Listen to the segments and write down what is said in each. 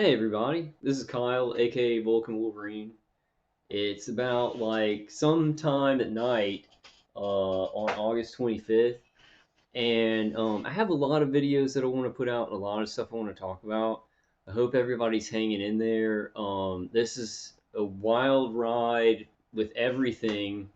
Hey everybody, this is Kyle, aka Vulcan Wolverine. It's about like sometime at night on August 25th, and I have a lot of videos that I want to put out and a lot of stuff I want to talk about. I hope everybody's hanging in there. This is a wild ride with everything,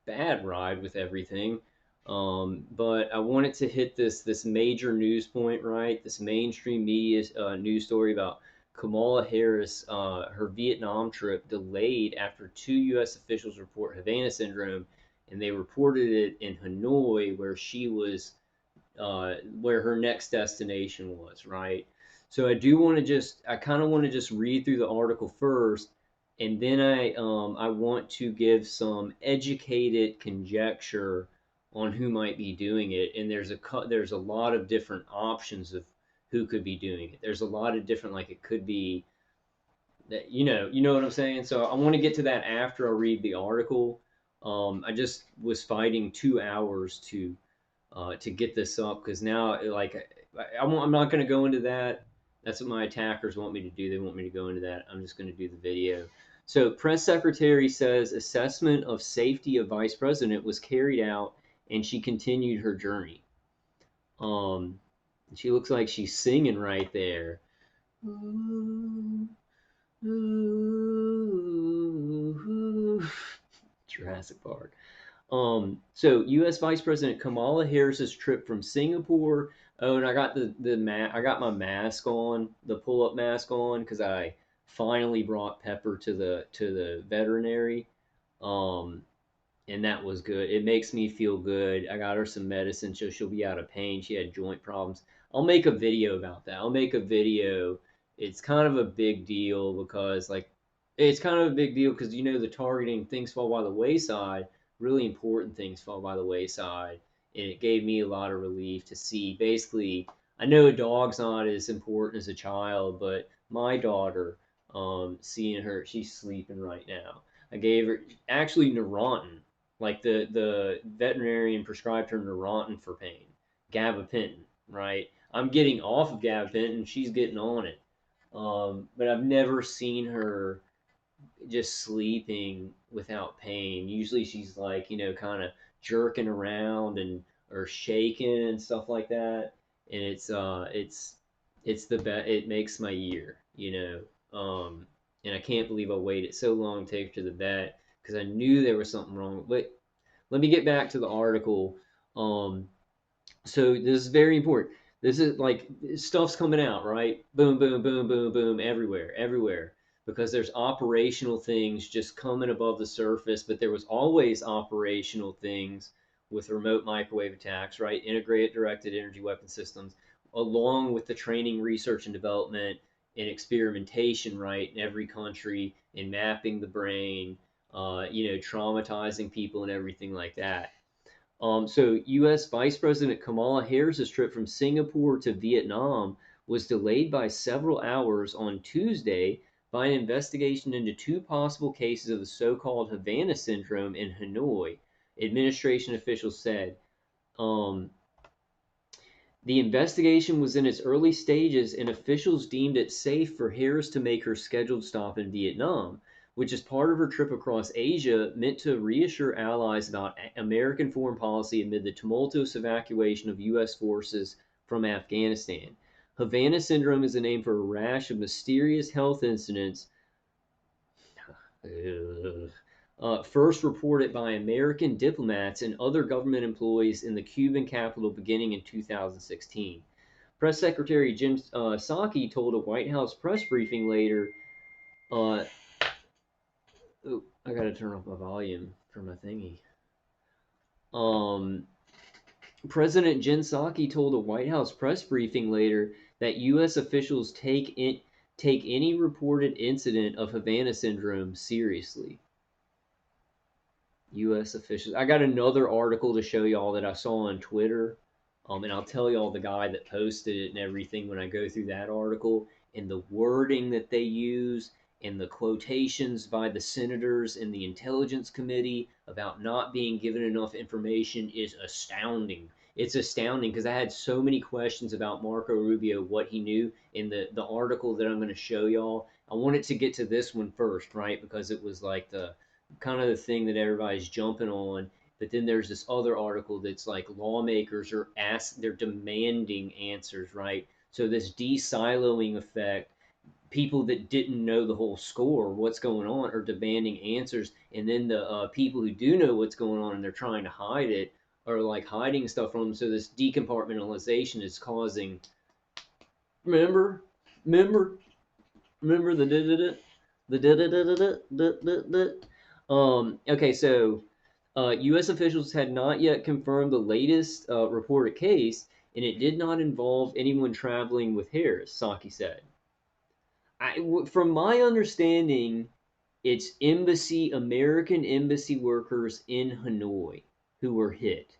bad ride with everything. But I wanted to hit this major news point, right? This mainstream media news story about Kamala Harris, her Vietnam trip delayed after two U.S. officials report Havana syndrome, and they reported it in Hanoi, where she was, where her next destination was, right? So I kind of want to just read through the article first, and then I want to give some educated conjecture on who might be doing it. And there's a lot of different options of who could be doing it. There's a lot of different, like it could be that you know what I'm saying. So I want to get to that after I read the article. I just was fighting 2 hours to get this up because now I'm not going to go into that. That's what my attackers want me to do. They want me to go into that. I'm just going to do the video. So press secretary says assessment of safety of vice president was carried out and she continued her journey. Um, she looks like she's singing right there. Ooh, ooh, Jurassic Park. So U.S. Vice President Kamala Harris's trip from Singapore. Oh, and I got I got my mask on, the pull up mask on, because I finally brought Pepper to the veterinary. Um, and that was good. It makes me feel good. I got her some medicine so she'll be out of pain. She had joint problems. I'll make a video about that. I'll make a video. It's kind of a big deal because it's kind of a big deal because the targeting things fall by the wayside, really important things fall by the wayside, and it gave me a lot of relief to see. Basically, I know a dog's not as important as a child, but my daughter, seeing her, she's sleeping right now. I gave her actually Neurontin, like the veterinarian prescribed her Neurontin for pain, gabapentin, right? I'm getting off of gabapentin, she's getting on it. But I've never seen her just sleeping without pain. Usually she's like, kind of jerking around and or shaking and stuff like that. And it's the best. It makes my year. And I can't believe I waited so long to take her to the vet because I knew there was something wrong. But let me get back to the article. Um, so this is very important. This is like stuff's coming out, right? Boom, boom, boom, boom, boom, everywhere, everywhere. Because there's operational things just coming above the surface, but there was always operational things with remote microwave attacks, right? Integrated directed energy weapon systems, along with the training, research, and development and experimentation, right, in every country, in mapping the brain, traumatizing people and everything like that. So, U.S. Vice President Kamala Harris's trip from Singapore to Vietnam was delayed by several hours on Tuesday by an investigation into two possible cases of the so-called Havana syndrome in Hanoi, administration officials said. Um, the investigation was in its early stages, and officials deemed it safe for Harris to make her scheduled stop in Vietnam, which is part of her trip across Asia meant to reassure allies about American foreign policy amid the tumultuous evacuation of U.S. forces from Afghanistan. Havana syndrome is a name for a rash of mysterious health incidents first reported by American diplomats and other government employees in the Cuban capital beginning in 2016. Press Secretary Jim Psaki told a White House press briefing later. Uh, oh, I gotta turn off my volume for my thingy. Um, President Jen Psaki told a White House press briefing later that U.S. officials take any reported incident of Havana syndrome seriously. U.S. officials. I got another article to show y'all that I saw on Twitter, and I'll tell y'all the guy that posted it and everything when I go through that article and the wording that they use and the quotations by the senators in the Intelligence Committee about not being given enough information is astounding. it's astounding because I had so many questions about Marco Rubio, what he knew in the article that I'm going to show y'all. I wanted to get to this one first, right? Because it was like the kind of the thing that everybody's jumping on. But then there's this other article that's like lawmakers are they're demanding answers, right? So this de-siloing effect, people that didn't know the whole score, what's going on, are demanding answers, and then the people who do know what's going on and they're trying to hide it are like hiding stuff from them. So this decompartmentalization is causing. Remember, remember, remember the da da da, the. Okay, so U.S. officials had not yet confirmed the latest reported case, and it did not involve anyone traveling with Harris, Psaki said. From my understanding, it's American embassy workers in Hanoi who were hit.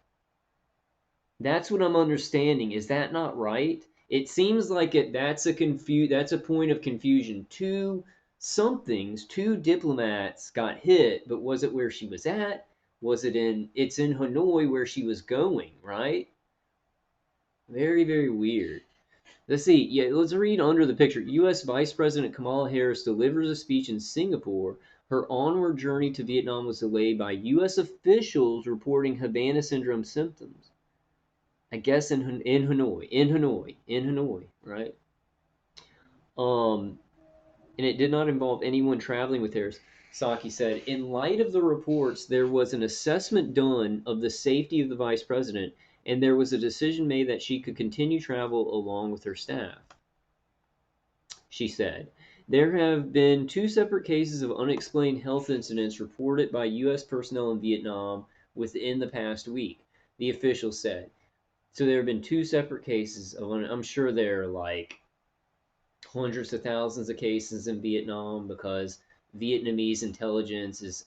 That's what I'm understanding. Is that not right? It seems like that's a point of confusion. Two diplomats got hit, but was it where she was at? It's in Hanoi where she was going, right? Very, very weird. Let's see. Yeah, let's read under the picture. U.S. Vice President Kamala Harris delivers a speech in Singapore. Her onward journey to Vietnam was delayed by U.S. officials reporting Havana syndrome symptoms. I guess in Hanoi, right? Um, and it did not involve anyone traveling with Harris. Psaki said, in light of the reports, there was an assessment done of the safety of the vice president, and there was a decision made that she could continue travel along with her staff. She said, there have been two separate cases of unexplained health incidents reported by U.S. personnel in Vietnam within the past week, the official said. So there have been two separate cases of, I'm sure there are like hundreds of thousands of cases in Vietnam because Vietnamese intelligence is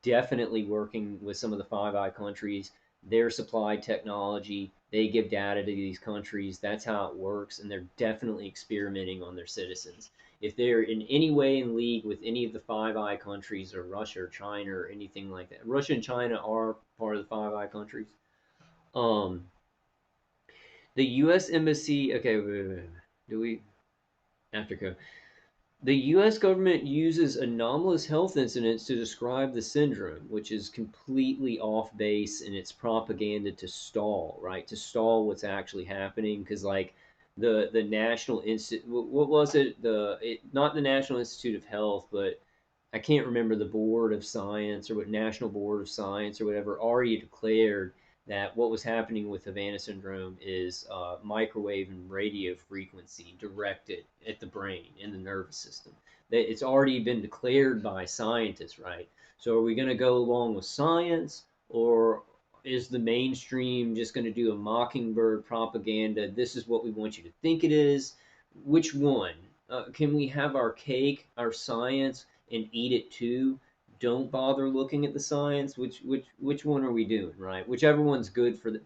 definitely working with some of the Five Eye countries. Their supply technology, they give data to these countries. That's how it works, and they're definitely experimenting on their citizens. If they're in any way in league with any of the Five Eye countries or Russia or China or anything like that, Russia and China are part of the Five Eye countries. Um, the U.S. embassy. Okay, wait. Do we Africa? The U.S. government uses anomalous health incidents to describe the syndrome, which is completely off base in its propaganda to stall, right? To stall what's actually happening, because like the National Institute, what was it? Not the National Institute of Health, but I can't remember the Board of Science or what National Board of Science or whatever already declared that what was happening with Havana syndrome is microwave and radio frequency directed at the brain and the nervous system. It's already been declared by scientists, right? So are we going to go along with science, or is the mainstream just going to do a mockingbird propaganda? This is what we want you to think it is. Which one? Can we have our cake, our science, and eat it too? Don't bother looking at the science. Which one are we doing, right? Whichever one's good for the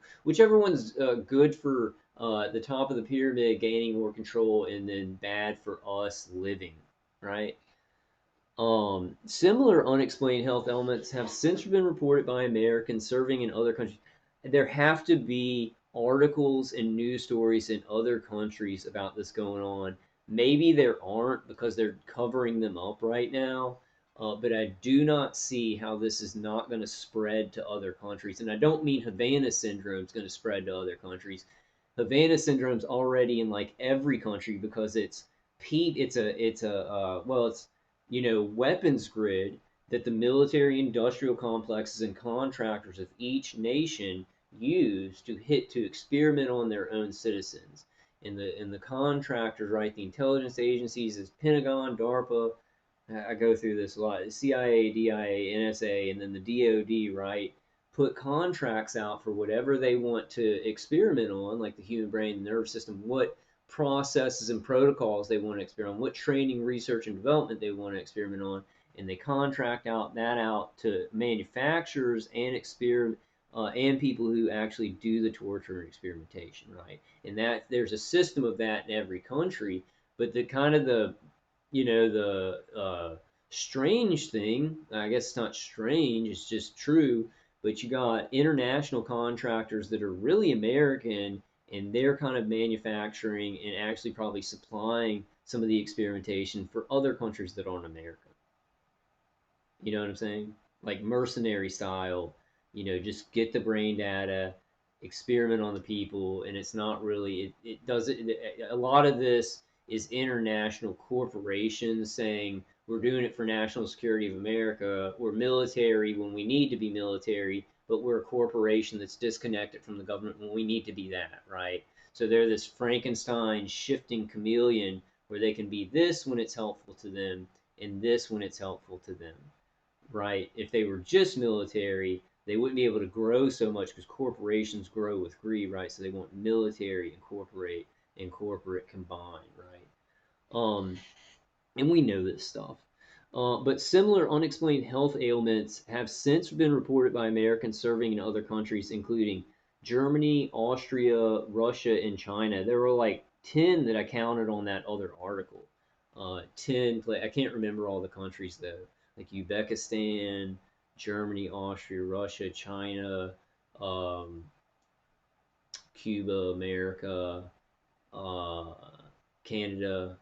top of the pyramid gaining more control, and then bad for us living, right? Similar unexplained health elements have since been reported by Americans serving in other countries. There have to be articles and news stories in other countries about this going on. Maybe there aren't because they're covering them up right now. But I do not see how this is not going to spread to other countries. And I don't mean Havana syndrome is going to spread to other countries. Havana syndrome's already in like every country because it's weapons grid that the military industrial complexes and contractors of each nation use to experiment on their own citizens. And the contractors, right, the intelligence agencies is Pentagon, DARPA. I go through this a lot. CIA, DIA, NSA, and then the DoD, right, put contracts out for whatever they want to experiment on, like the human brain, the nervous system, what processes and protocols they want to experiment on, what training, research, and development they want to experiment on, and they contract out to manufacturers and people who actually do the torture and experimentation, right? And that there's a system of that in every country, but the kind of the strange thing, I guess it's not strange, it's just true, but you got international contractors that are really American, and they're kind of manufacturing and actually probably supplying some of the experimentation for other countries that aren't America. You know what I'm saying? Like mercenary style, just get the brain data, experiment on the people, and it's not really, it doesn't, a lot of this is international corporations saying, we're doing it for national security of America. We're military when we need to be military, but we're a corporation that's disconnected from the government when we need to be that, right? So they're this Frankenstein shifting chameleon where they can be this when it's helpful to them and this when it's helpful to them, right? If they were just military, they wouldn't be able to grow so much because corporations grow with greed, right? So they want military and corporate combined, right? And we know this stuff. But similar unexplained health ailments have since been reported by Americans serving in other countries, including Germany, Austria, Russia, and China. There were like 10 that I counted on that other article. 10, I can't remember all the countries though, like Uzbekistan, Germany, Austria, Russia, China, um, Cuba, America, uh, Canada.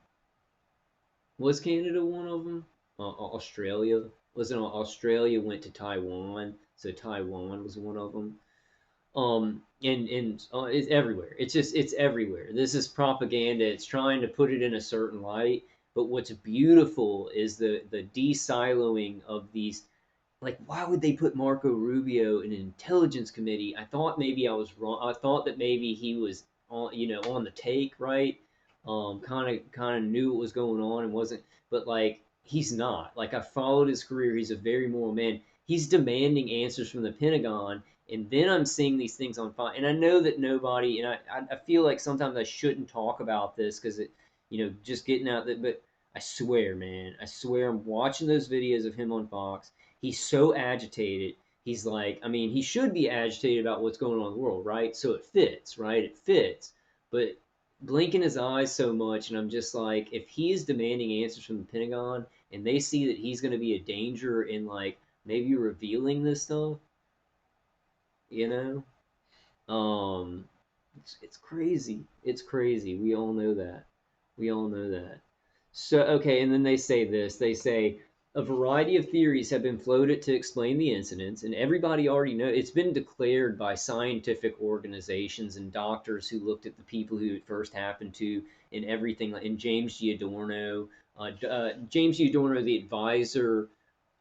Was Canada one of them? Australia wasn't. Australia went to Taiwan, so Taiwan was one of them. And it's everywhere. It's everywhere. This is propaganda. It's trying to put it in a certain light. But what's beautiful is the de-siloing of these. Like, why would they put Marco Rubio in an intelligence committee? I thought maybe I was wrong. I thought that maybe he was on the take, right? Kind of knew what was going on and wasn't, but like he's not. Like I followed his career. He's a very moral man. He's demanding answers from the Pentagon, and then I'm seeing these things on fire. And I know that nobody, and I feel like sometimes I shouldn't talk about this because just getting out that, but I swear, man, I swear I'm watching those videos of him on Fox. He's so agitated. He's like, I mean, he should be agitated about what's going on in the world, right? So it fits, right? It fits. But blinking his eyes so much, and I'm just like, if he's demanding answers from the Pentagon and they see that he's going to be a danger in like maybe revealing this stuff, you know, it's crazy. It's crazy. We all know that. We all know that. So, okay, and then they say this. They say a variety of theories have been floated to explain the incidents, and everybody already knows it's been declared by scientific organizations and doctors who looked at the people who it first happened to and everything. And James Giordano, James Giordano, the advisor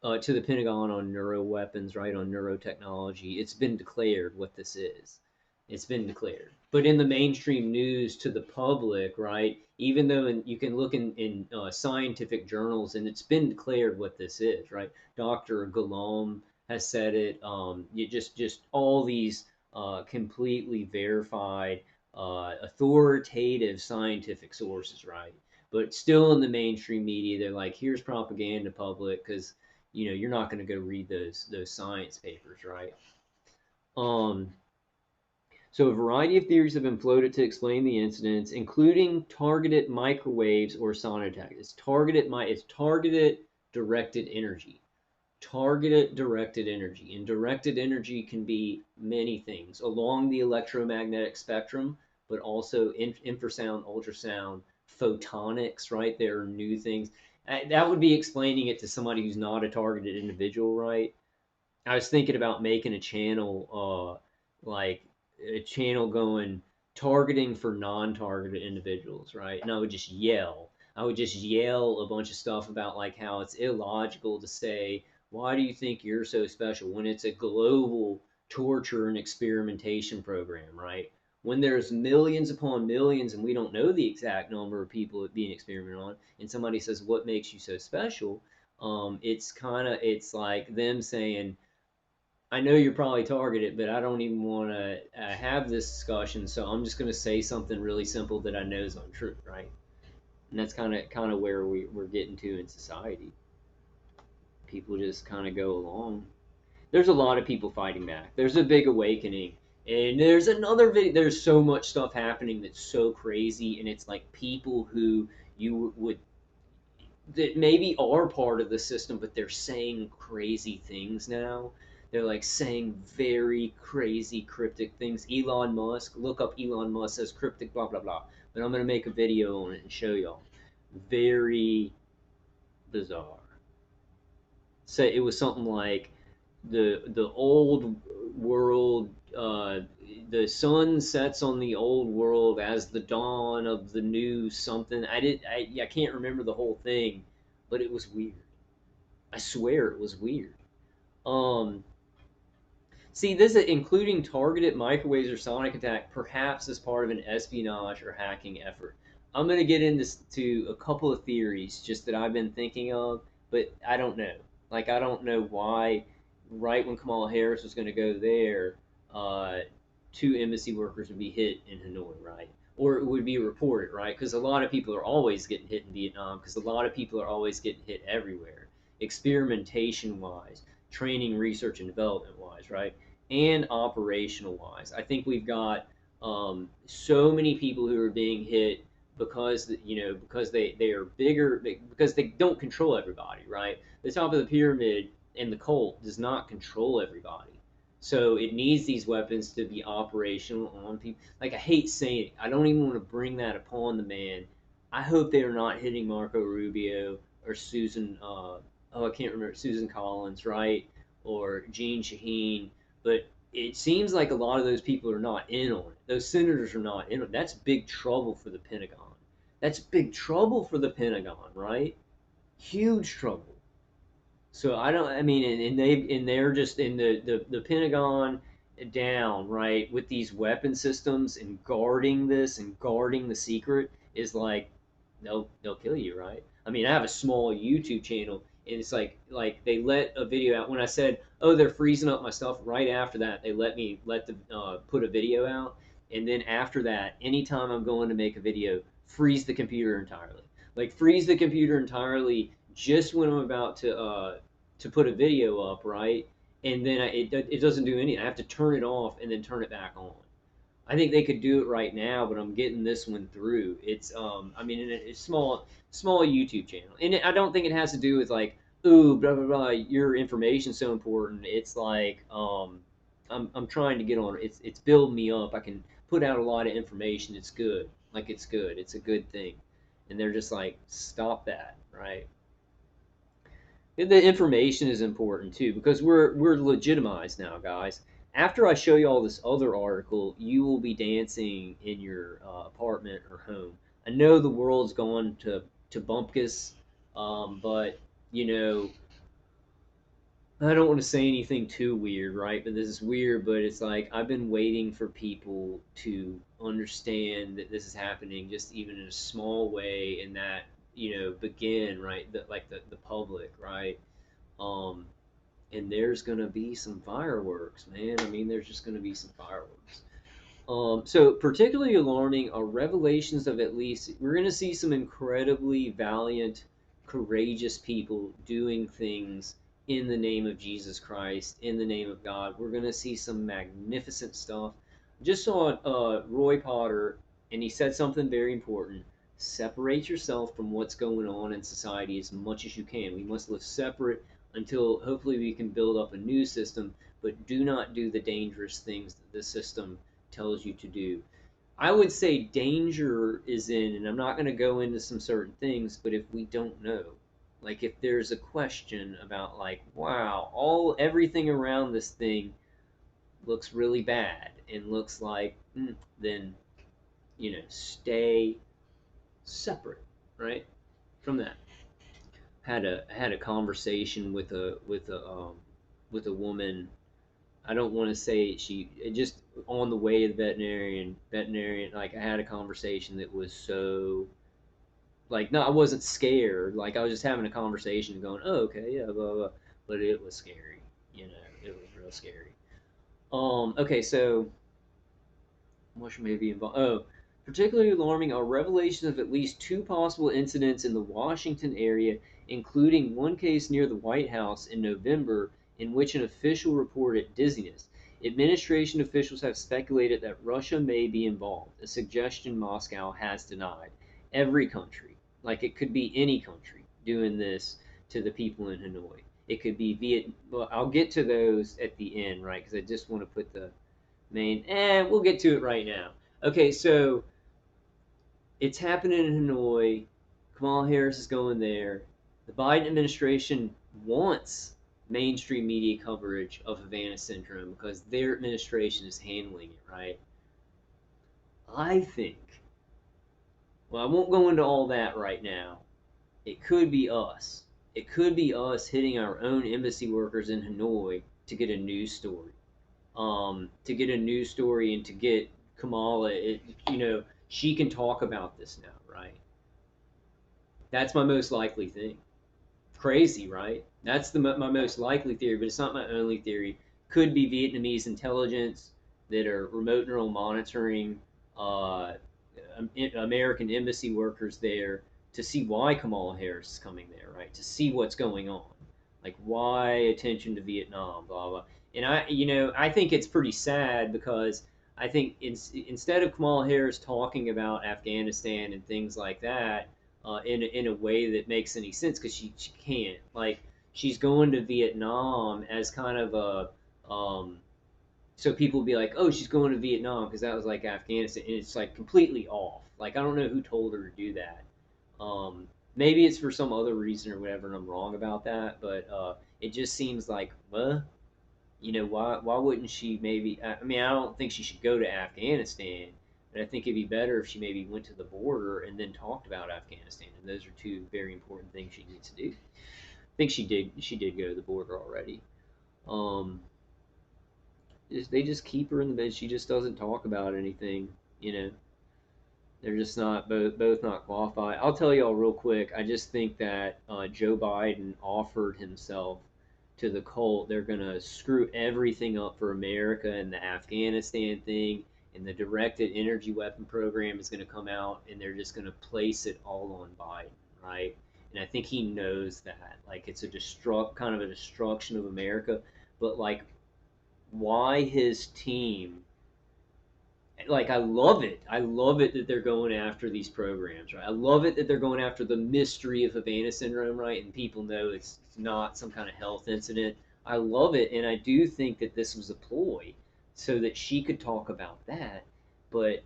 to the Pentagon on neuro weapons, right, on neurotechnology. It's been declared what this is. It's been declared. But in the mainstream news to the public, right, even though you can look in scientific journals and it's been declared what this is, right? Dr. Gulam has said it. You just all these completely verified, authoritative scientific sources, right? But still in the mainstream media, they're like, here's propaganda public because you're not going to go read those science papers, right? Um, so a variety of theories have been floated to explain the incidents, including targeted microwaves or sonic attack. It's targeted directed energy. Targeted directed energy. And directed energy can be many things along the electromagnetic spectrum, but also infrasound, ultrasound, photonics, right? There are new things. That would be explaining it to somebody who's not a targeted individual, right? I was thinking about making a channel, like a channel going targeting for non-targeted individuals, right? And I would just yell. I would just yell a bunch of stuff about like how it's illogical to say, why do you think you're so special when it's a global torture and experimentation program, right? When there's millions upon millions and we don't know the exact number of people being experimented on, and somebody says, what makes you so special? It's like them saying, I know you're probably targeted, but I don't even want to have this discussion. So I'm just going to say something really simple that I know is untrue, right? And that's kind of where we're getting to in society. People just kind of go along. There's a lot of people fighting back. There's a big awakening, and there's another video. There's so much stuff happening that's so crazy, and it's like people who you would that maybe are part of the system, but they're saying crazy things now They're like saying very crazy cryptic things. Elon Musk, look up Elon Musk says cryptic blah blah blah. But I'm gonna make a video on it and show y'all. Very bizarre. Say it was something like the old world. The sun sets on the old world as the dawn of the new something. I can't remember the whole thing, but it was weird. I swear it was weird. Um, See, this is including targeted microwaves or sonic attack, perhaps as part of an espionage or hacking effort. I'm going to get into a couple of theories just that I've been thinking of, but I don't know. Like, I don't know why, right when Kamala Harris was going to go there, uh, two embassy workers would be hit in Hanoi, right? Or it would be reported, right? Because a lot of people are always getting hit in Vietnam, because a lot of people are always getting hit everywhere, experimentation wise, training, research, and development wise, right? And operational wise. I think we've got so many people who are being hit because because they are bigger because they don't control everybody, right? The top of the pyramid and the cult does not control everybody. So it needs these weapons to be operational on people. Like I hate saying it, I don't even want to bring that upon the man. I hope they are not hitting Marco Rubio or Susan. Oh, I can't remember Susan Collins, right? Or Jean Shaheen, but it seems like a lot of those people are not in on it. Those senators are not in on it. That's big trouble for the Pentagon. That's big trouble for the Pentagon, right? Huge trouble. So I don't. I mean, they're just in the Pentagon down right with these weapon systems and guarding this and guarding the secret is like they'll kill you, right? I mean, I have a small YouTube channel, and it's like they let a video out when I said, oh, they're freezing up my stuff. Right after that, they let the put a video out, and then after that, anytime I'm going to make a video, freeze the computer entirely. Like freeze the computer entirely just when I'm about to put a video up, right? And then it doesn't do anything. I have to turn it off and then turn it back on. I think they could do it right now, but I'm getting this one through. It's I mean, it's small YouTube channel, and I don't think it has to do with like, ooh, blah blah blah. Your information's so important. It's like I'm trying to get on. It's building me up. I can put out a lot of information. It's good. Like it's good. It's a good thing, and they're just like, stop that, right? The information is important too because we're legitimized now, guys. After I show you all this other article, you will be dancing in your apartment or home. I know the world's going to bumpkus, but you know I don't want to say anything too weird, right? But this is weird, but it's like I've been waiting for people to understand that this is happening, just even in a small way, and that begin right, the public, right? Um, and there's gonna be some fireworks, man. I mean, there's just gonna be some fireworks. So particularly alarming are revelations of at least we're gonna see some incredibly valiant, courageous people doing things in the name of Jesus Christ, in the name of God. We're gonna see some magnificent stuff. Just saw Roy Potter, and he said something very important. Separate yourself from what's going on in society as much as you can. We must live separate until hopefully we can build up a new system, but do not do the dangerous things that the system tells you to do. I would say danger is in, and I'm not going to go into some certain things, but if we don't know, like if there's a question about like, wow, everything around this thing looks really bad and looks like, then stay separate, right, from that. Had a conversation with a woman. I don't want to say she just on the way to the veterinarian. Like I had a conversation that was so like no, I wasn't scared. Like I was just having a conversation, going, "Oh, okay, yeah, blah blah," blah. But it was scary. It was real scary. Okay, so what may be involved? Oh, particularly alarming are revelations of at least two possible incidents in the Washington area, including one case near the White House in November in which an official reported dizziness. Administration officials have speculated that Russia may be involved, a suggestion Moscow has denied. Every country, like it could be any country, doing this to the people in Hanoi. It could be Viet. Well, I'll get to those at the end, right? Because I just want to put the main. We'll get to it right now. Okay, so it's happening in Hanoi. Kamala Harris is going there. The Biden administration wants mainstream media coverage of Havana syndrome because their administration is handling it, right? I think, well, I won't go into all that right now. It could be us. It could be us hitting our own embassy workers in Hanoi to get a news story. To get a news story and to get Kamala, she can talk about this now, right? That's my most likely thing. Crazy, right? That's my most likely theory, but it's not my only theory. Could be Vietnamese intelligence that are remote neural monitoring uh, American embassy workers there to see why Kamala Harris is coming there, right? To see what's going on, like why attention to Vietnam, blah blah. And I think it's pretty sad because I think instead of Kamala Harris talking about Afghanistan and things like that in a way that makes any sense because she can't. Like she's going to Vietnam as kind of a so people will be like, oh, she's going to Vietnam because that was like Afghanistan, and it's like completely off. Like I don't know who told her to do that. Maybe it's for some other reason or whatever, and I'm wrong about that. But it just seems like, well, why wouldn't she maybe? I mean, I don't think she should go to Afghanistan, but I think it'd be better if she maybe went to the border and then talked about Afghanistan. And those are two very important things she needs to do. I think she did. She did go to the border already. Um, they just keep her in the bed. She just doesn't talk about anything. You know, they're just not both not qualified. I'll tell y'all real quick. I just think that Joe Biden offered himself to the cult. They're gonna screw everything up for America and the Afghanistan thing, and the directed energy weapon program is gonna come out, and they're just gonna place it all on Biden, right? And I think he knows that, like it's a kind of a destruction of America, but like why his team like I love it. I love it that they're going after these programs, right? I love it that they're going after the mystery of Havana syndrome, right? And people know it's not some kind of health incident. I love it, and I do think that this was a ploy so that she could talk about that. But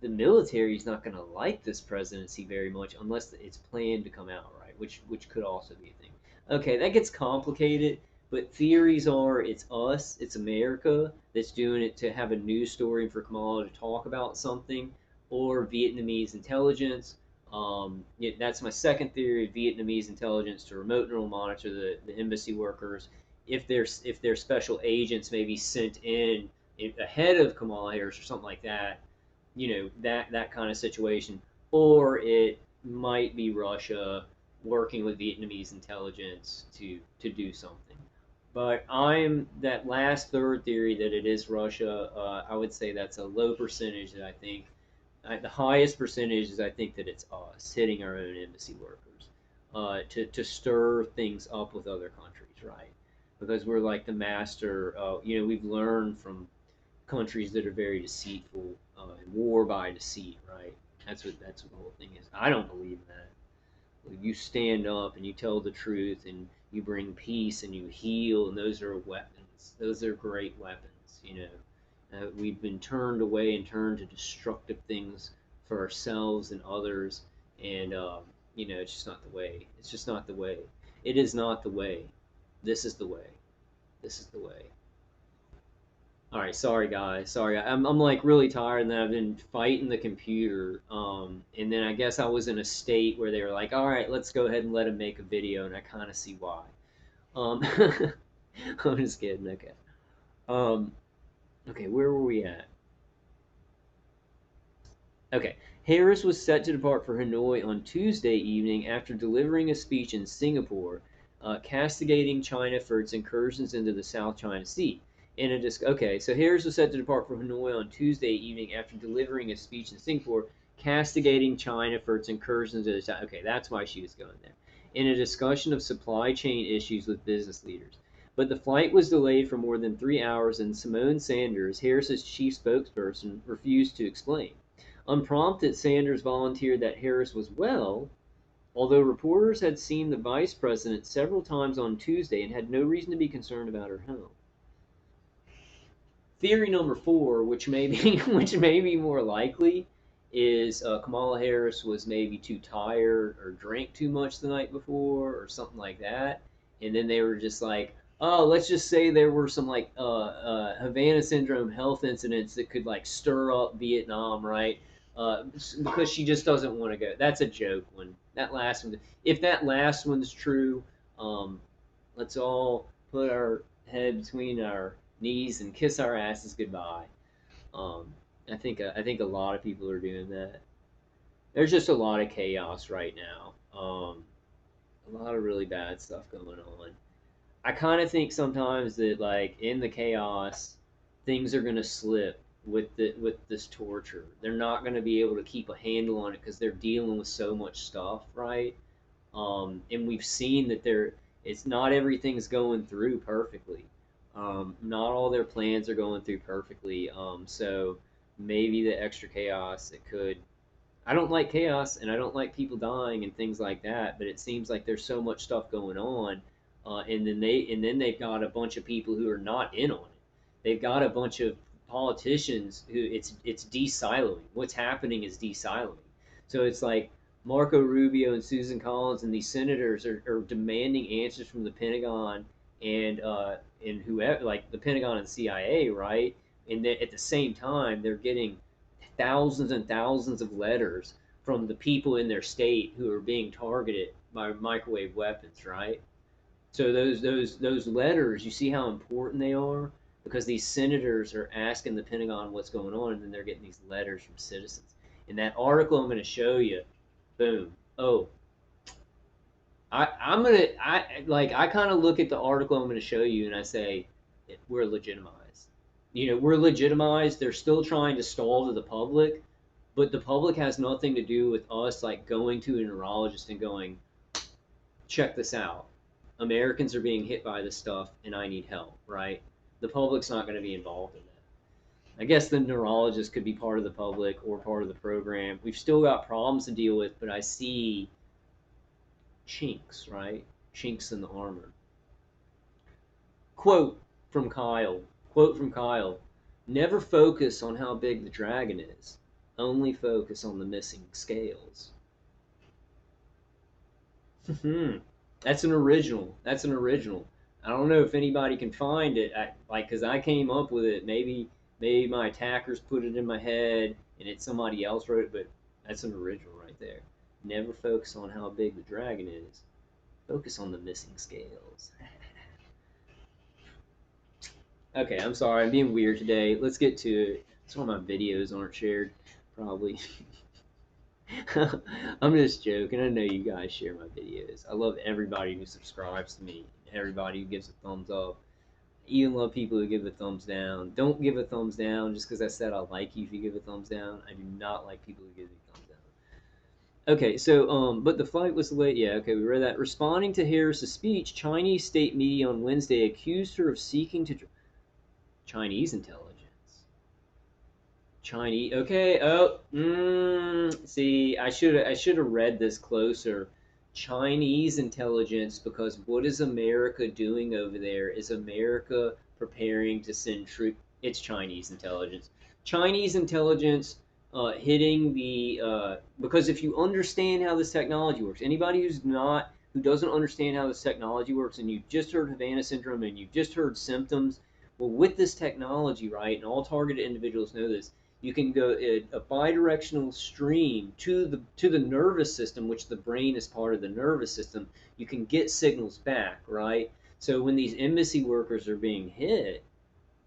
the military is not going to like this presidency very much unless it's planned to come out, right? Which could also be a thing. Okay, that gets complicated, but theories are it's us, it's America that's doing it to have a news story for Kamala to talk about something, or Vietnamese intelligence. Yeah, that's my second theory: Vietnamese intelligence to remote neural monitor the embassy workers. If they're special agents, maybe sent in ahead of Kamala Harris or something like that, that kind of situation, or it might be Russia working with Vietnamese intelligence to do something. But I'm that last third theory that it is Russia. I would say that's a low percentage. That I think the highest percentage is I think that it's us hitting our own embassy workers to stir things up with other countries, right? Because we're like the master. We've learned from countries that are very deceitful and war by deceit, right? That's what the whole thing is. I don't believe in that. You stand up and you tell the truth and you bring peace and you heal, and those are weapons. Those are great weapons. We've been turned away and turned to destructive things for ourselves and others, and it's just not the way. It's just not the way. It is not the way. This is the way. This is the way. All right, sorry guys, sorry. I'm like really tired, and then I've been fighting the computer. And then I guess I was in a state where they were like, "All right, let's go ahead and let him make a video," and I kind of see why. Um, I'm just kidding. Okay. Um, okay, where were we at? Okay, Harris was set to depart for Hanoi on Tuesday evening after delivering a speech in Singapore, castigating China for its incursions into the South China Sea. Okay, so Harris was set to depart for Hanoi on Tuesday evening after delivering a speech in Singapore, castigating China for its incursions into the South. Okay, that's why she was going there. In a discussion of supply chain issues with business leaders. But the flight was delayed for more than 3 hours, and Simone Sanders, Harris's chief spokesperson, refused to explain. Unprompted, Sanders volunteered that Harris was well, although reporters had seen the vice president several times on Tuesday and had no reason to be concerned about her home. Theory number four, which may be which may be more likely, is Kamala Harris was maybe too tired or drank too much the night before or something like that, and then they were just like, oh, let's just say there were some like Havana syndrome health incidents that could like stir up Vietnam, right? Because she just doesn't want to go. That's a joke one. That last one, if that last one's true, um, let's all put our head between our knees and kiss our asses goodbye. Um, I think a lot of people are doing that. There's just a lot of chaos right now. A lot of really bad stuff going on. I kind of think sometimes that like in the chaos, things are gonna slip with this torture. They're not gonna be able to keep a handle on it because they're dealing with so much stuff, right? And we've seen that it's not everything's going through perfectly. Not all their plans are going through perfectly. So maybe the extra chaos it could. I don't like chaos and I don't like people dying and things like that, but it seems like there's so much stuff going on, and then they've got a bunch of people who are not in on it. They've got a bunch of politicians who it's de-siloing. What's happening is de-siloing. So it's like Marco Rubio and Susan Collins and these senators are demanding answers from the Pentagon and whoever, like the Pentagon and CIA, right? And then at the same time, they're getting thousands and thousands of letters from the people in their state who are being targeted by microwave weapons, right? So those letters, you see how important they are because these senators are asking the Pentagon what's going on, and then they're getting these letters from citizens. In that article, I'm going to show you. Boom. Oh, I'm gonna I kind of look at the article I'm going to show you, and I say we're legitimized. You know, we're legitimized. They're still trying to stall to the public, but the public has nothing to do with us like going to a neurologist and going, check this out. Americans are being hit by this stuff and I need help, right? The public's not going to be involved in that. I guess the neurologist could be part of the public or part of the program. We've still got problems to deal with, but I see chinks, right? Chinks in the armor. Quote from Kyle. Quote from Kyle. Never focus on how big the dragon is. Only focus on the missing scales. That's an original. That's an original. I don't know if anybody can find it. Because I came up with it. Maybe my attackers put it in my head and it's somebody else wrote it, but that's an original right there. Never focus on how big the dragon is. Focus on the missing scales. Okay, I'm sorry. I'm being weird today. Let's get to it. Some of my videos aren't shared, probably. I'm just joking. I know you guys share my videos. I love everybody who subscribes to me, everybody who gives a thumbs up. I even love people who give a thumbs down. Don't give a thumbs down just because I said I like you if you give a thumbs down. I do not like people who give me thumbs down. Okay, so but the flight was late. Yeah, okay, we read that. Responding to Harris's speech, Chinese state media on Wednesday accused her of seeking to Chinese intelligence. Chinese. Okay. Oh. See, I should have read this closer. Chinese intelligence, because what is America doing over there? Is America preparing to send troops? It's Chinese intelligence. Chinese intelligence hitting the because if you understand how this technology works, anybody who doesn't understand how this technology works, and you've just heard Havana syndrome and you've just heard symptoms, well, with this technology, right, and all targeted individuals know this, you can go a bidirectional stream to the nervous system, which the brain is part of the nervous system. You can get signals back, right? So when these embassy workers are being hit,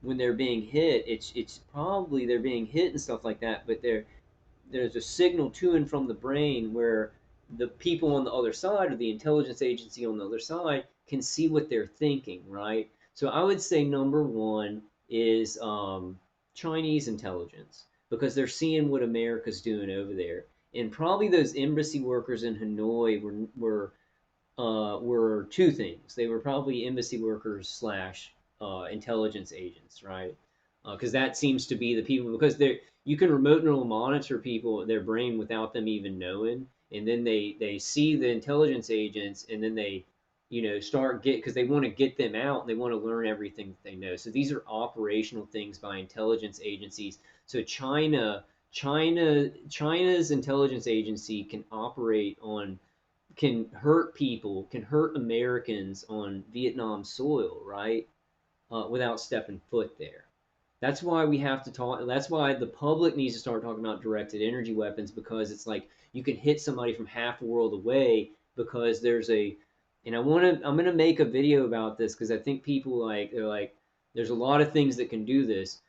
when they're being hit, it's probably they're being hit and stuff like that, but there's a signal to and from the brain where the people on the other side or the intelligence agency on the other side can see what they're thinking, right? So I would say number one is Chinese intelligence because they're seeing what America's doing over there, and probably those embassy workers in Hanoi were two things. They were probably embassy workers slash intelligence agents, right? Because that seems to be the people because you can remote neural monitor people their brain without them even knowing, and then they see the intelligence agents, and then they start because they want to get them out and they want to learn everything that they know. So these are operational things by intelligence agencies. So China's intelligence agency can operate on, can hurt people, can hurt Americans on Vietnam soil, right? Without stepping foot there. That's why we have to talk. That's why the public needs to start talking about directed energy weapons, because it's like you can hit somebody from half a world away, because there's a, and I'm gonna make a video about this because I think people they're like, there's a lot of things that can do this.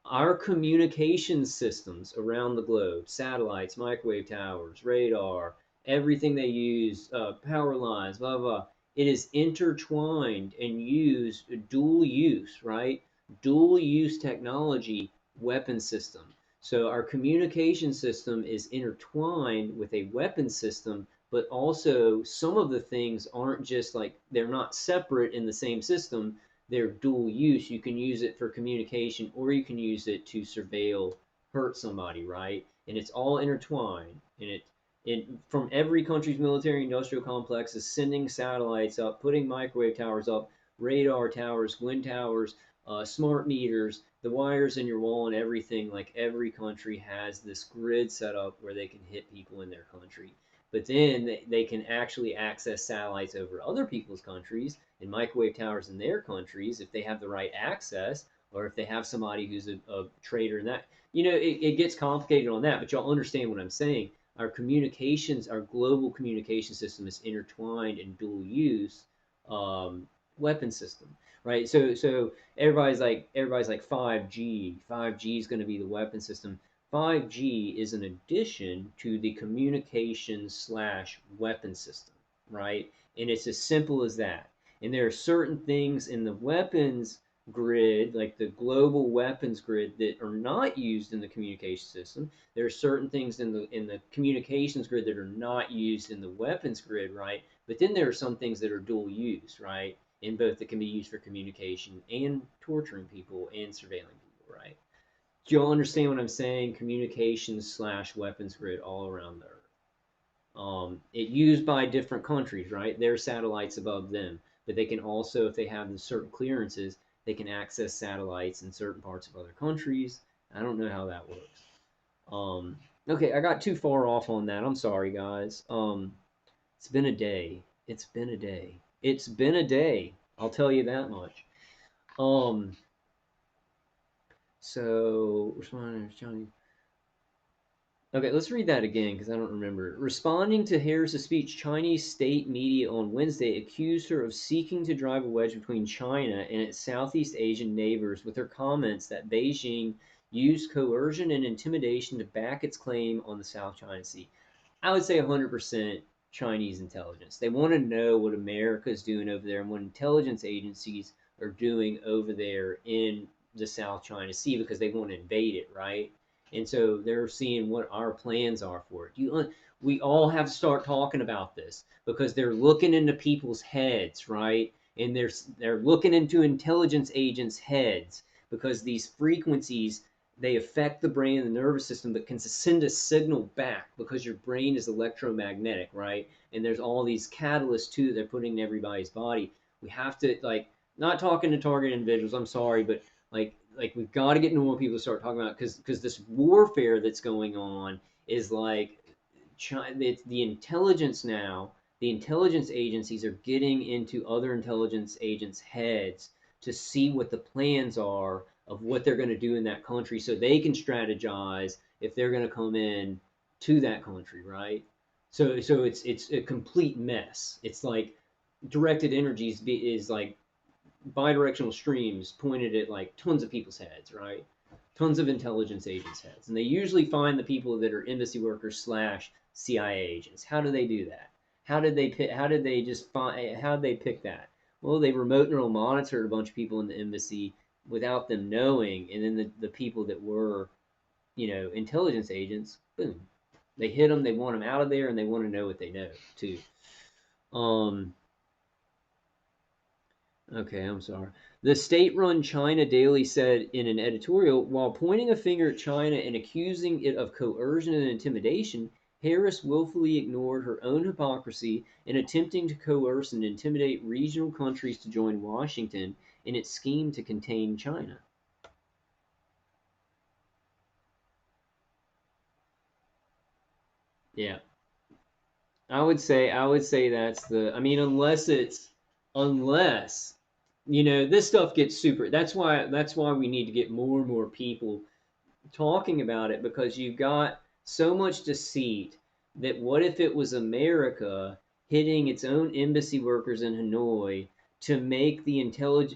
Our communication systems around the globe, satellites, microwave towers, radar, everything they use, power lines, blah, blah, it is intertwined and used, dual use, right? Dual use technology weapon system. So our communication system is intertwined with a weapon system, but also some of the things aren't just like, they're not separate in the same system, they're dual use. You can use it for communication or you can use it to surveil, hurt somebody, right? And it's all intertwined. And it from every country's military industrial complex is sending satellites up, putting microwave towers up, radar towers, wind towers, smart meters, the wires in your wall, and everything. Like every country has this grid set up where they can hit people in their country. But then they can actually access satellites over other people's countries and microwave towers in their countries if they have the right access, or if they have somebody who's a trader in that. It gets complicated on that, but y'all understand what I'm saying. Our communications, our global communication system is intertwined in dual use weapon system, right? So everybody's like 5G. 5G is going to be the weapon system. 5G is an addition to the communications slash weapon system, right? And it's as simple as that. And there are certain things in the weapons grid, like the global weapons grid, that are not used in the communication system. There are certain things in the communications grid that are not used in the weapons grid, right? But then there are some things that are dual use, right? In both, that can be used for communication and torturing people and surveilling people, right? Do y'all understand what I'm saying? Communications slash weapons grid all around the earth. It used by different countries, right? There are satellites above them, but they can also, if they have the certain clearances, they can access satellites in certain parts of other countries. I don't know how that works. Okay, I got too far off on that. I'm sorry, guys. It's been a day. It's been a day. It's been a day. I'll tell you that much. Um, so responding to Chinese. Okay, let's read that again because I don't remember. Responding to Harris's speech, Chinese state media on Wednesday accused her of seeking to drive a wedge between China and its Southeast Asian neighbors with her comments that Beijing used coercion and intimidation to back its claim on the South China Sea. I would say 100% Chinese intelligence. They want to know what America is doing over there and what intelligence agencies are doing over there in the South China Sea, because they want to invade it, right? And so they're seeing what our plans are for it. We all have to start talking about this because they're looking into people's heads, right? And they're looking into intelligence agents' heads, because these frequencies, they affect the brain and the nervous system, but can send a signal back because your brain is electromagnetic, right? And there's all these catalysts too that they're putting in everybody's body. We have to, like, not talking to target individuals, I'm sorry, but like we've got to get normal people to start talking about, because this warfare that's going on is like it's the intelligence now. The intelligence agencies are getting into other intelligence agents' heads to see what the plans are of what they're going to do in that country, so they can strategize if they're going to come in to that country, right? So it's a complete mess. It's like directed energies is like bidirectional streams pointed at like tons of people's heads, right? Tons of intelligence agents' heads, and they usually find the people that are embassy workers slash CIA agents. How do they do that? How did they pick? How did they just find? How did they pick that? Well, they remote neural monitored a bunch of people in the embassy without them knowing, and then the people that were, intelligence agents, boom, they hit them. They want them out of there, and they want to know what they know too. Um, Okay, I'm sorry. The state-run China Daily said in an editorial, while pointing a finger at China and accusing it of coercion and intimidation, Harris willfully ignored her own hypocrisy in attempting to coerce and intimidate regional countries to join Washington in its scheme to contain China. Yeah, I would say that's the. I mean, unless this stuff gets super. That's why we need to get more and more people talking about it, because you've got so much deceit that what if it was America hitting its own embassy workers in Hanoi to make the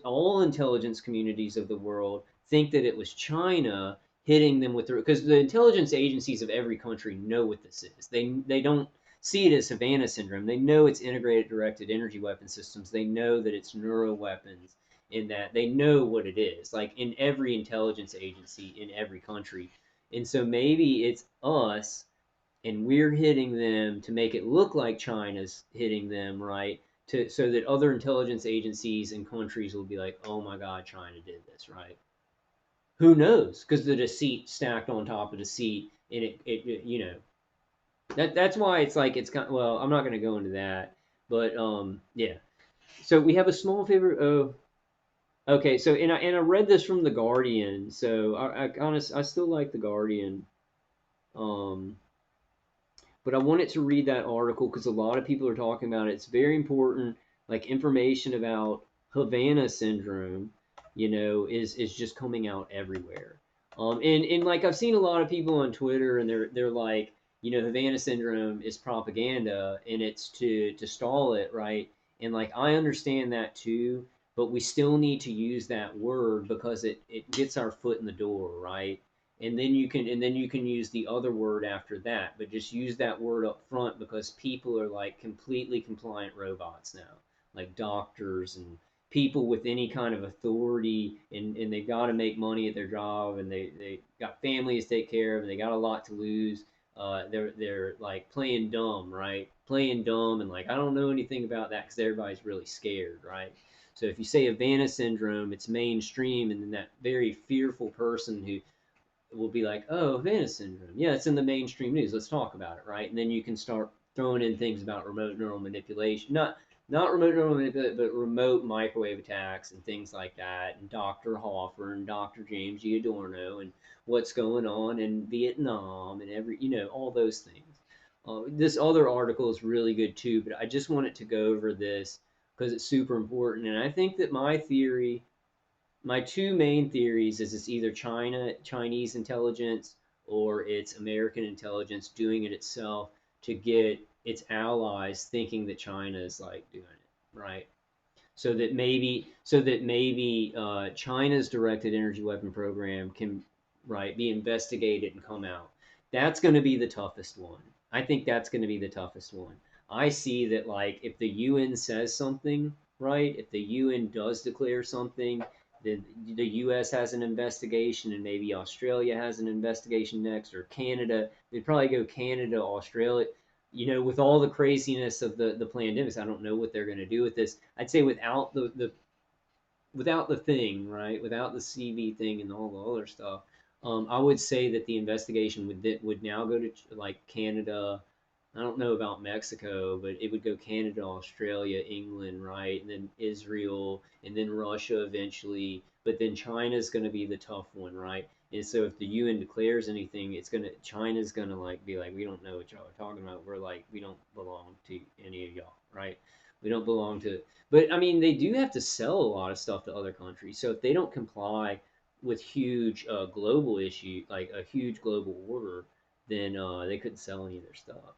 all intelligence communities of the world think that it was China hitting them with because the intelligence agencies of every country know what this is. They don't see it as Havana syndrome. They know it's integrated directed energy weapon systems. They know that it's neuro weapons, in that they know what it is, like in every intelligence agency in every country. And so maybe it's us, and we're hitting them to make it look like China's hitting them, right? So that other intelligence agencies and countries will be like, oh my God, China did this, right? Who knows? Because the deceit stacked on top of deceit, and that's why it's like it's kind. Well, I'm not going to go into that, but yeah. So we have a small favor. Oh, okay, so and I read this from the Guardian, so I still like the Guardian, um, but I wanted to read that article because a lot of people are talking about it. It's very important, like information about Havana syndrome, is just coming out everywhere. And like I've seen a lot of people on Twitter, and they're like, Havana syndrome is propaganda, and it's to stall it, right? And like I understand that too, but we still need to use that word because it gets our foot in the door, right? And then you can use the other word after that, but just use that word up front, because people are like completely compliant robots now, like doctors and people with any kind of authority, and they've got to make money at their job, and they got families to take care of, and they got a lot to lose. They're like playing dumb, right? Playing dumb, and like I don't know anything about that because everybody's really scared, right? So if you say Havana syndrome, it's mainstream, and then that very fearful person who will be like, oh, Havana syndrome. Yeah, it's in the mainstream news. Let's talk about it, right? And then you can start throwing in things about remote neural manipulation. Not remote neural manipulation, but remote microwave attacks and things like that. And Dr. Hoffer and Dr. James Giordano and what's going on in Vietnam and all those things. This other article is really good too, but I just wanted to go over this because it's super important. And I think that my two main theories is it's either Chinese intelligence, or it's American intelligence doing it itself to get its allies thinking that China is like doing it, right? So that maybe China's directed energy weapon program can, right, be investigated and come out. That's going to be the toughest one. I think that's going to be the toughest one. I see that, like, if the UN says something, right, if the UN does declare something, the U.S. has an investigation, and maybe Australia has an investigation next, or Canada. They'd probably go Canada, Australia, with all the craziness of the pandemics. I don't know what they're going to do with this. I'd say without the thing, right? Without the CV thing and all the other stuff, I would say that the investigation would now go to like Canada. I don't know about Mexico, but it would go Canada, Australia, England, right, and then Israel, and then Russia eventually. But then China's going to be the tough one, right? And so if the UN declares anything, China's gonna like be like, we don't know what y'all are talking about. We're like, we don't belong to any of y'all, right? We don't belong to. But I mean, they do have to sell a lot of stuff to other countries. So if they don't comply with huge global issue, like a huge global order, then they couldn't sell any of their stuff.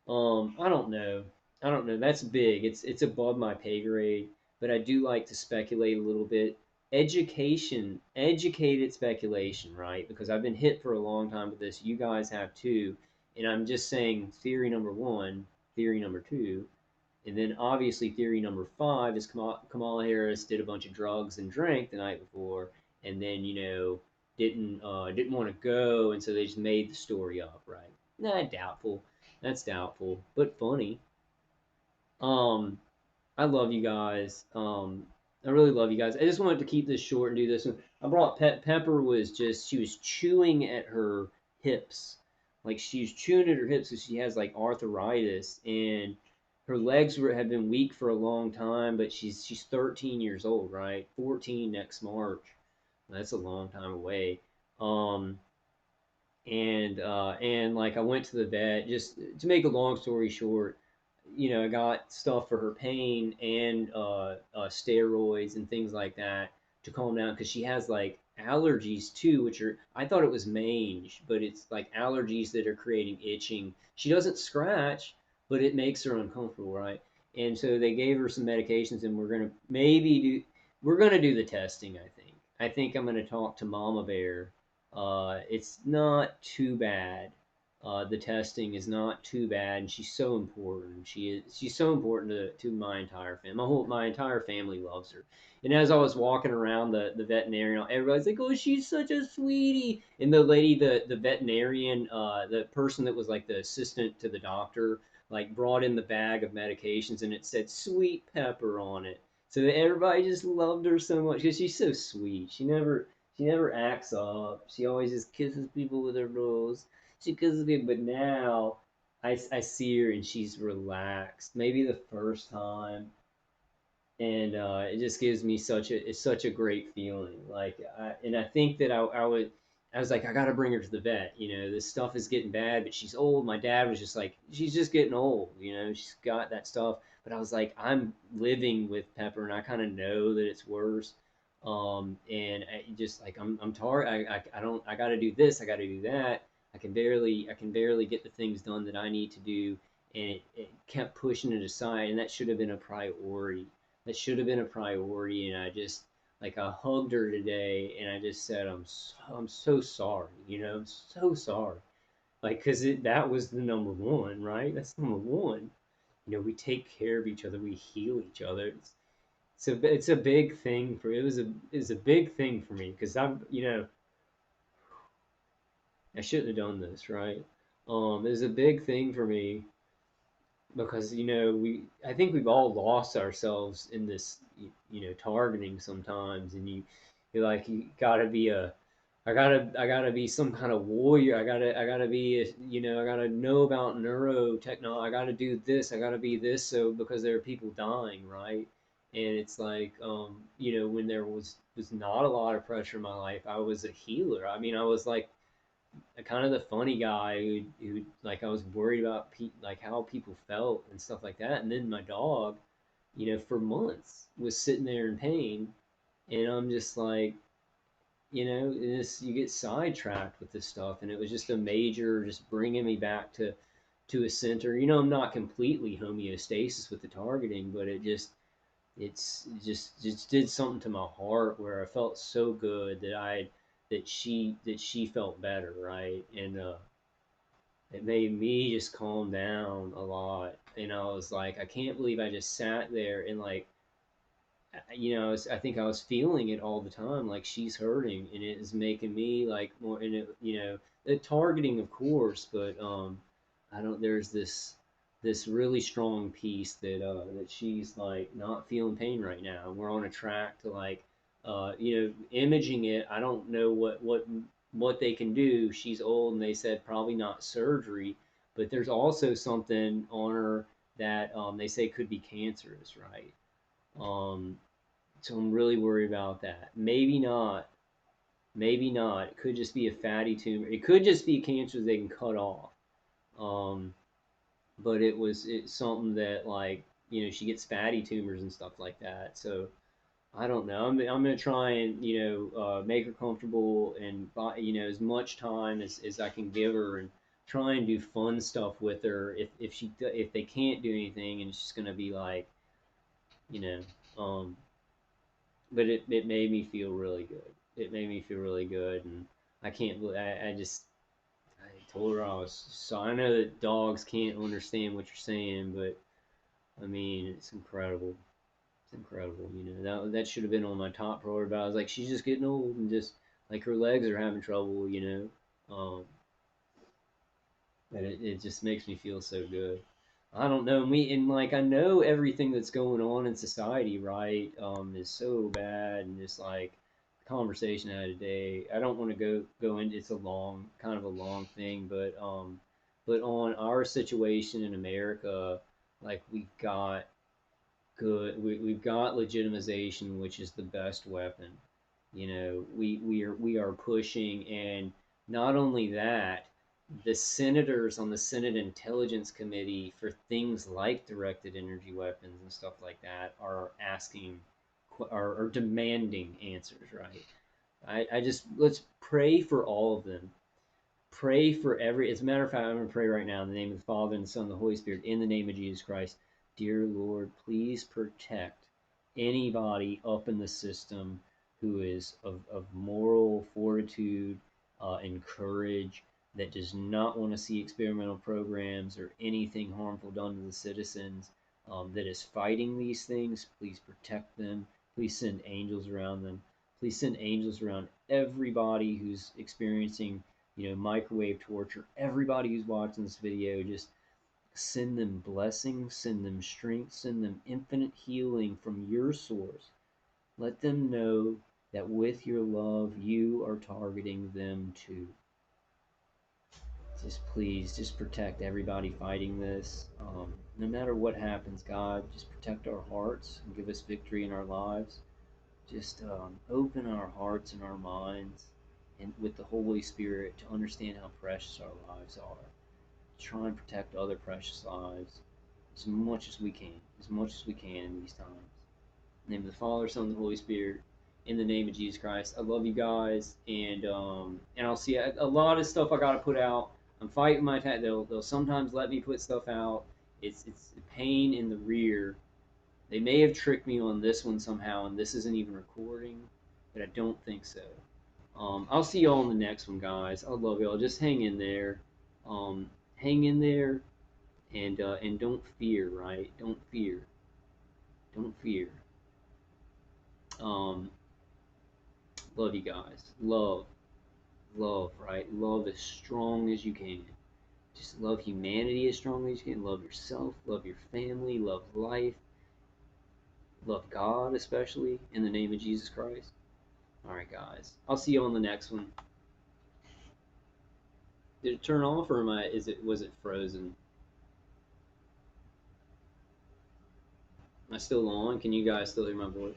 I don't know. I don't know. That's big. It's above my pay grade, but I do like to speculate a little bit. Educated speculation, right? Because I've been hit for a long time with this. You guys have too, and I'm just saying theory number one, theory number two, and then obviously theory number five is Kamala Harris did a bunch of drugs and drank the night before, and then didn't want to go, and so they just made the story up, right? Nah, doubtful. That's doubtful, but funny. Um, I love you guys. I really love you guys. I just wanted to keep this short and do this one. I brought Pepper was just she was chewing at her hips, like she's chewing at her hips because she has like arthritis, and her legs have been weak for a long time. But she's 13 years old, right? 14 next March. That's a long time away. Um, and like I went to the vet. Just to make a long story short, I got stuff for her pain and steroids and things like that to calm down because she has like allergies too, which are, I thought it was mange, but it's like allergies that are creating itching. She doesn't scratch, but it makes her uncomfortable, right? And so they gave her some medications, and we're gonna do the testing. I think I'm gonna talk to Mama Bear. It's not too bad. The testing is not too bad, and she's so important. She's so important to my entire family. My entire family loves her. And as I was walking around the veterinarian, everybody's like, "Oh, she's such a sweetie." And the lady, the veterinarian, the person that was like the assistant to the doctor, like brought in the bag of medications, and it said "Sweet Pepper" on it. So everybody just loved her so much because she's so sweet. She never acts up. She always just kisses people with her nose. She kisses me, but now I see her and she's relaxed. Maybe the first time, and it just gives me such a great feeling. And I think that I was like, I gotta bring her to the vet. This stuff is getting bad, but she's old. My dad was just like, she's just getting old. She's got that stuff. But I was like, I'm living with Pepper, and I kind of know that it's worse. And I just like I'm tired. I don't. I got to do this. I got to do that. I can barely get the things done that I need to do, and it kept pushing it aside, and that should have been a priority. That should have been a priority, and I just like I hugged her today, and I just said I'm so sorry. I'm so sorry. Like, because that was the number one, right? That's number one. We take care of each other, we heal each other. It's a big thing for it was a big thing for me because I shouldn't have done this, right? It was a big thing for me because we I think we've all lost ourselves in this targeting sometimes, and you're like you gotta be a I gotta be some kind of warrior. I gotta be I gotta know about neurotechnology. I gotta do this. I gotta be this. So because there are people dying, right? And it's like when there was not a lot of pressure in my life, I was a healer. I mean, I was like kind of the funny guy who like I was worried about like how people felt and stuff like that. And then my dog, for months was sitting there in pain, and I'm just like, you get sidetracked with this stuff, and it was just a major, just bringing me back to a center. I'm not completely homeostasis with the targeting, but it just did something to my heart where I felt so good that she felt better, right? And it made me just calm down a lot. And I was like, I can't believe I just sat there and like, I think I was feeling it all the time, like she's hurting, and it is making me like more. And the targeting, of course, but I don't. There's this really strong piece that she's like not feeling pain right now. We're on a track to like, imaging it. I don't know what they can do. She's old, and they said probably not surgery, but there's also something on her that they say could be cancerous, right? Um, so I'm really worried about that. Maybe not. Maybe not. It could just be a fatty tumor. It could just be cancer they can cut off. Um, but it's something that like she gets fatty tumors and stuff like that. So I don't know. I'm gonna try and make her comfortable and buy as much time as I can give her, and try and do fun stuff with her. If they can't do anything, and it's just gonna be like you know um, but it made me feel really good. It made me feel really good, and I can't believe I just I told her I was so. I know that dogs can't understand what you're saying, but I mean it's incredible. It's incredible. That should have been on my top priority. But I was like, she's just getting old, and just like her legs are having trouble. And it just makes me feel so good. I don't know. Like I know everything that's going on in society, right? Is so bad, and just like conversation I had today. I don't want to go into it's a long kind of a long thing, but on our situation in America, like we've got legitimization, which is the best weapon. You know, we are pushing, and not only that, the senators on the Senate Intelligence Committee for things like directed energy weapons and stuff like that are asking, are demanding answers, right? I just let's pray for all of them. Pray for every. As a matter of fact, I'm going to pray right now in the name of the Father and the Son and the Holy Spirit, in the name of Jesus Christ. Dear Lord, please protect anybody up in the system who is of moral fortitude and courage, that does not want to see experimental programs or anything harmful done to the citizens, that is fighting these things. Please protect them. Please send angels around them. Please send angels around everybody who's experiencing, microwave torture. Everybody who's watching this video, just send them blessings, send them strength, send them infinite healing from your source. Let them know that with your love, you are targeting them too. Just please, just protect everybody fighting this. No matter what happens, God, just protect our hearts and give us victory in our lives. Just open our hearts and our minds and with the Holy Spirit to understand how precious our lives are. Try and protect other precious lives as much as we can, in these times. In the name of the Father, Son, and the Holy Spirit. In the name of Jesus Christ. I love you guys, and I'll see a lot of stuff I gotta put out. I'm fighting my attack. They'll sometimes let me put stuff out. It's a pain in the rear. They may have tricked me on this one somehow, and this isn't even recording, but I don't think so. I'll see y'all in the next one, guys. I love y'all. Just hang in there. Hang in there, and don't fear. Right? Don't fear. Don't fear. Um, love you guys. Love. Right? Love as strong as you can. Just love humanity as strongly as you can. Love yourself. Love your family. Love life. Love God, especially in the name of Jesus Christ. All right, guys. I'll see you on the next one. Did it turn off, or was it frozen? Am I still on? Can you guys still hear my voice?